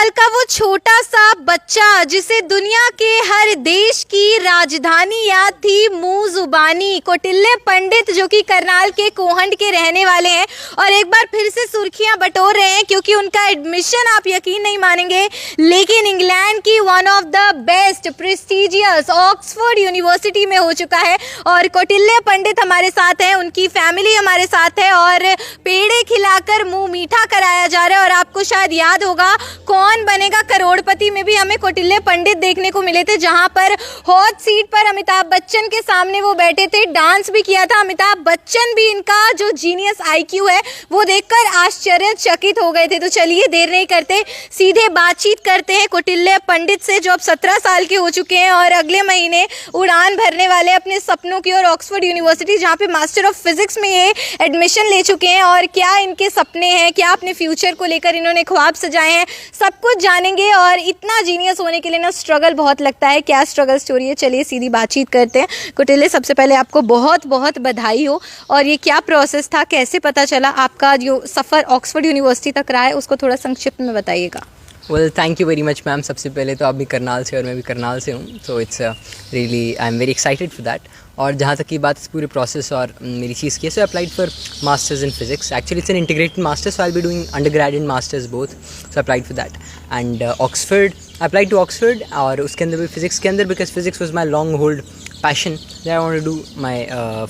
साल का वो छोटा सा बच्चा जिसे दुनिया के हर देश की राजधानी याद थी मुंह जुबानी, कौटिल्य पंडित जो कि करनाल के कोहंड के रहने वाले हैं और एक बार फिर से सुर्खियां बटोर रहे हैं क्योंकि उनका एडमिशन आप यकीन नहीं मानेंगे लेकिन इंग्लैंड की one of the best prestigious Oxford university में हो चुका है। और कौटिल्य पंडित हमारे साथ हैं, उनकी फैमिली हमारे साथ है और पेड़े खिलाकर मुंह मीठा कराया जा रहा है। और आपको शायद याद होगा कौन बनेगा करोड़पति में भी हमें कौटिल्य पंडित देखने को मिले थे, जहां पर हॉट सीट पर अमिताभ बच्चन के सामने वो बैठे थे, डांस भी किया था। अमिताभ बच्चन भी इनका जो जीनियस आईक्यू है वो देखकर आश्चर्यचकित हो गए थे। तो चलिए देर नहीं करते, सीधे बातचीत करते हैं कौटिल्य पंडित से जो अब 17 साल के हो चुके हैं और अगले महीने उड़ान भरने वाले अपने सपनों की और ऑक्सफोर्ड यूनिवर्सिटी जहाँ पे मास्टर ऑफ फिजिक्स में ये एडमिशन ले चुके हैं। और क्या इनके सपने हैं, क्या अपने फ्यूचर को लेकर इन्होंने ख्वाब सजाए हैं, सब कुछ जानेंगे। और इतना जीनियस होने के लिए ना स्ट्रगल बहुत लगता है। क्या स्ट्रगल स्टोरी है, चलिए सीधी बातचीत करते हैं। कौटिल्य, सबसे पहले आपको बहुत बहुत बधाई हो। और ये क्या प्रोसेस था, कैसे पता चला, आपका जो सफ़र ऑक्सफोर्ड यूनिवर्सिटी तक रहा है उसको थोड़ा संक्षिप्त में बताइएगा। Well, thank you very much ma'am. सबसे पहले तो आप भी करनाल से और मैं भी करनाल से हूँ, तो it's really I am very excited for that. और जहाँ तक की बात इस पूरे प्रोसेस और मेरी चीज़ की है, so I applied for masters in physics. Actually it's an integrated masters, so I will be doing undergrad and masters both, so applied for that. And Oxford, applied to Oxford और उसके अंदर भी physics के अंदर, because physics was my long hold passion that I want to do my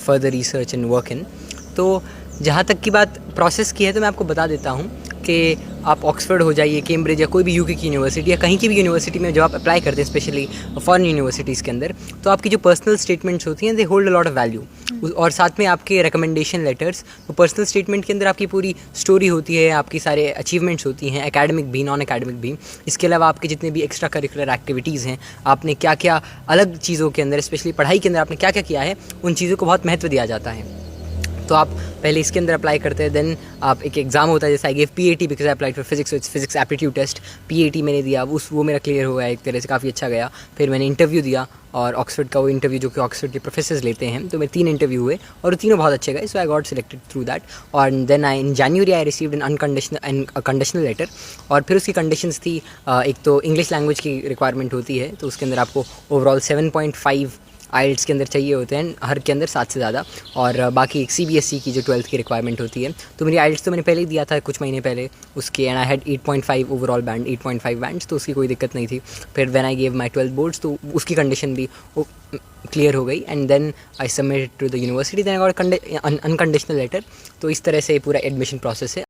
further research and work in. तो जहाँ तक की बात प्रोसेस की है तो मैं आपको बता देता हूँ कि आप ऑक्सफोर्ड हो जाइए, कैम्ब्रिज या कोई भी यूके की यूनिवर्सिटी या कहीं की भी यूनिवर्सिटी में जब आप अप्लाई करते हैं, स्पेशली फॉरेन यूनिवर्सिटीज़ के अंदर, तो आपकी जो पर्सनल स्टेटमेंट्स होती हैं they hold a lot of value. और साथ में आपके रिकमेंडेशन लेटर्स, वो पर्सनल स्टेटमेंट के अंदर आपकी पूरी स्टोरी होती है, आपकी सारे अचीवमेंट्स होती हैं, एकेडमिक भी, नॉन एकेडमिक भी। इसके अलावा आपके जितने भी एक्स्ट्रा करिकुलर एक्टिविटीज़ हैं, आपने क्या क्या अलग चीज़ों के अंदर, स्पेशली पढ़ाई के अंदर आपने क्या क्या किया है, उन चीज़ों को बहुत महत्व दिया जाता है। तो आप पहले इसके अंदर अप्लाई करते हैं, देन आप एक एग्ज़ाम होता है, जैसे I give PAT because I applied for physics, it's physics aptitude test. PAT मैंने दिया, वो मेरा क्लियर हो गया, एक तरह से काफ़ी अच्छा गया। फिर मैंने इंटरव्यू दिया और ऑक्सफोर्ड का वो इंटरव्यू जो कि ऑक्सफोर्ड के प्रोफेसर्स लेते हैं, तो मेरे 3 इंटरव्यू हुए और तीनों बहुत अच्छे गए, so I got selected through that. और then in January I received an conditional letter. और फिर उसकी कंडीशंस थी, एक तो इंग्लिश लैंग्वेज की रिक्वायरमेंट होती है, तो उसके अंदर आपको ओवरऑल 7.5 आइल्स के अंदर चाहिए होते हैं, हर के अंदर 7 से ज़्यादा। और बाकी एक CBSE की जो 12th की रिक्वायरमेंट होती है, तो मेरी आइल्स तो मैंने पहले ही दिया था कुछ महीने पहले उसके, and I had 8.5 overall band, 8.5 bands, तो उसकी कोई दिक्कत नहीं थी। फिर when I gave my 12th boards तो उसकी कंडीशन भी वो क्लियर हो गई, and then I submitted to the university, then I got unconditional letter. तो इस तरह से पूरा एडमिशन प्रोसेस है।